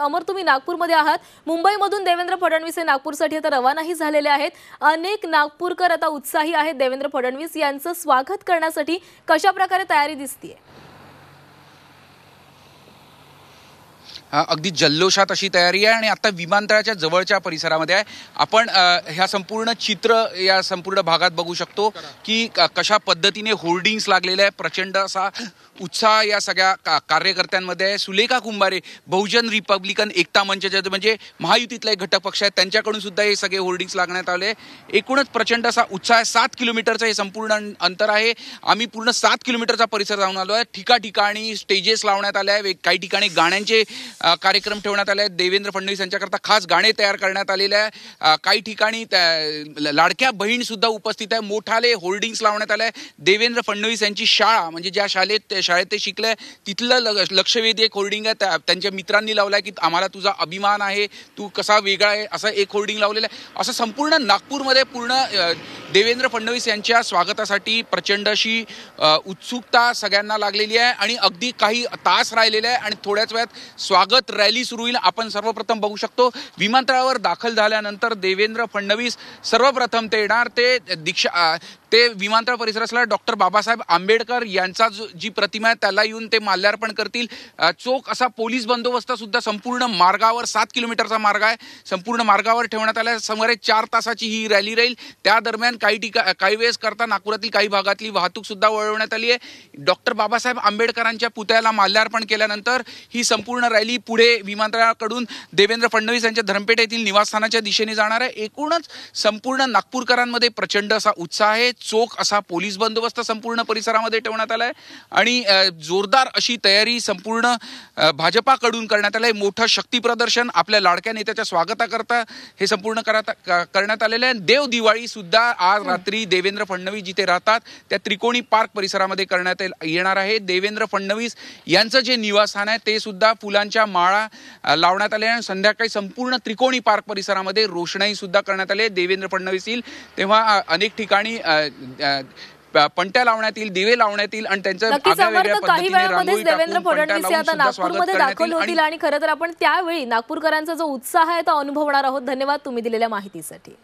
अमर, तुम्ही नागपूरमध्ये आहात. मुंबईमधून देवेंद्र फडणवीस हे नागपूरसाठी आता रवानाही झालेले आहेत. अनेक नागपूरकर आता उत्साही आहेत देवेंद्र फडणवीस यांचं स्वागत करण्यासाठी. कशा प्रकारे तयारी दिसतीये? अगदी जल्लोषात अशी तयारी आहे आणि आता विमानतळाच्या जवळच्या परिसरामध्ये आहे. आपण ह्या संपूर्ण चित्र या संपूर्ण भागात बघू शकतो की कशा पद्धतीने होर्डिंग्स लागलेले आहे. प्रचंड असा उत्साह या सगळ्या कार्यकर्त्यांमध्ये आहे. सुलेखा कुंभारे बहुजन रिपब्लिकन एकता मंचचे म्हणजे महायुतीतला एक घटक पक्ष आहे, त्यांच्याकडून सुद्धा हे सगळे होर्डिंग्स लागण्यात आले. एकूणच प्रचंड असा उत्साह आहे. 7 किलोमीटरचं हे संपूर्ण अंतर आहे. आम्ही पूर्ण 7 किलोमीटरचा परिसर जाऊन आलो आहे. ठिकाठिकाणी स्टेजेस लावण्यात आले आहे. काही ठिकाणी गाण्यांचे कार्यक्रम ठेवण्यात आले आहेत. देवेंद्र फडणवीस यांच्याकरता खास गाणे तयार करण्यात आलेले आहे. काही ठिकाणी लाडक्या बहीण सुद्धा उपस्थित आहे. मोठाले होर्डिंग्स लावण्यात आले आहे. देवेंद्र फडणवीस यांची शाळा म्हणजे ज्या शाळेत ते शिकले तिथलं लक्षवेधी एक होर्डिंग आहे. त्यांच्या मित्रांनी लावलाय की आम्हाला तुझा अभिमान आहे, तू कसा वेगळा आहे, असं एक होर्डिंग लावलेलं आहे. असं संपूर्ण नागपूरमध्ये पूर्ण देवेंद्र फडणवीस यांच्या स्वागतासाठी प्रचंड अशी उत्सुकता सगळ्यांना लागलेली आहे आणि अगदी काही तास राहिलेले आहे आणि थोड्याच वेळात स्वागत रॅली सुरू होईल. आपण सर्वप्रथम बघू शकतो विमानतळावर दाखल झाल्यानंतर देवेंद्र फडणवीस सर्वप्रथम ते येणार ते विमानतळ परिसरातला डॉक्टर बाबासाहेब आंबेडकर यांचा जी प्रतिमा आहे त्याला येऊन ते माल्यार्पण करतील. चोख असा पोलीस बंदोबस्त सुद्धा संपूर्ण मार्गावर 7 किलोमीटरचा मार्ग आहे, संपूर्ण मार्गावर ठेवण्यात आला आहे. सुमारे 4 तासाची ही रॅली राहील. त्या दरम्यान काही वेळेस करता नागपुरातील काही भागातली वाहतूक सुद्धा वळवण्यात आली आहे. डॉक्टर बाबासाहेब आंबेडकरांच्या पुतळ्याला माल्यार्पण केल्यानंतर ही संपूर्ण रॅली पुढे विमानतळाकडून देवेंद्र फडणवीस यांच्या धर्मपेठ येथील निवासस्थानाच्या दिशेने जाणार आहे. एकूणच संपूर्ण नागपूरकरांमध्ये प्रचंड असा उत्साह आहे. चोख असा पोलीस बंदोबस्त संपूर्ण परिसरामध्ये ठेवण्यात आलाय आणि जोरदार अशी तयारी संपूर्ण भाजपाकडून करण्यात आलंय. मोठं शक्ती प्रदर्शन आपल्या लाडक्या नेत्याच्या स्वागताकरता हे संपूर्ण करण्यात आलेलं आहे. देव दिवाळी सुद्धा आज रात्री देवेंद्र फडणवीस जिथे राहतात त्या त्रिकोणी पार्क परिसरामध्ये करण्यात येणार आहे. देवेंद्र फडणवीस यांचं जे निवासस्थान आहे ते सुद्धा फुलांच्या माळा लावण्यात आले आहे. संध्याकाळी संपूर्ण त्रिकोणी पार्क परिसरामध्ये रोषणाई सुद्धा करण्यात आली आहे. देवेंद्र फडणवीस येईल तेव्हा अनेक ठिकाणी पंट्या लावण्यात येईल, दिवे लावण्यात येईल आणि त्यांचं काही वेळामध्ये देवेंद्र फडणवीस आता नागपूरमध्ये दाखल होतील आणि खरं तर आपण त्यावेळी नागपूरकरांचा जो उत्साह आहे तो अनुभवणार आहोत. धन्यवाद तुम्ही दिलेल्या माहितीसाठी.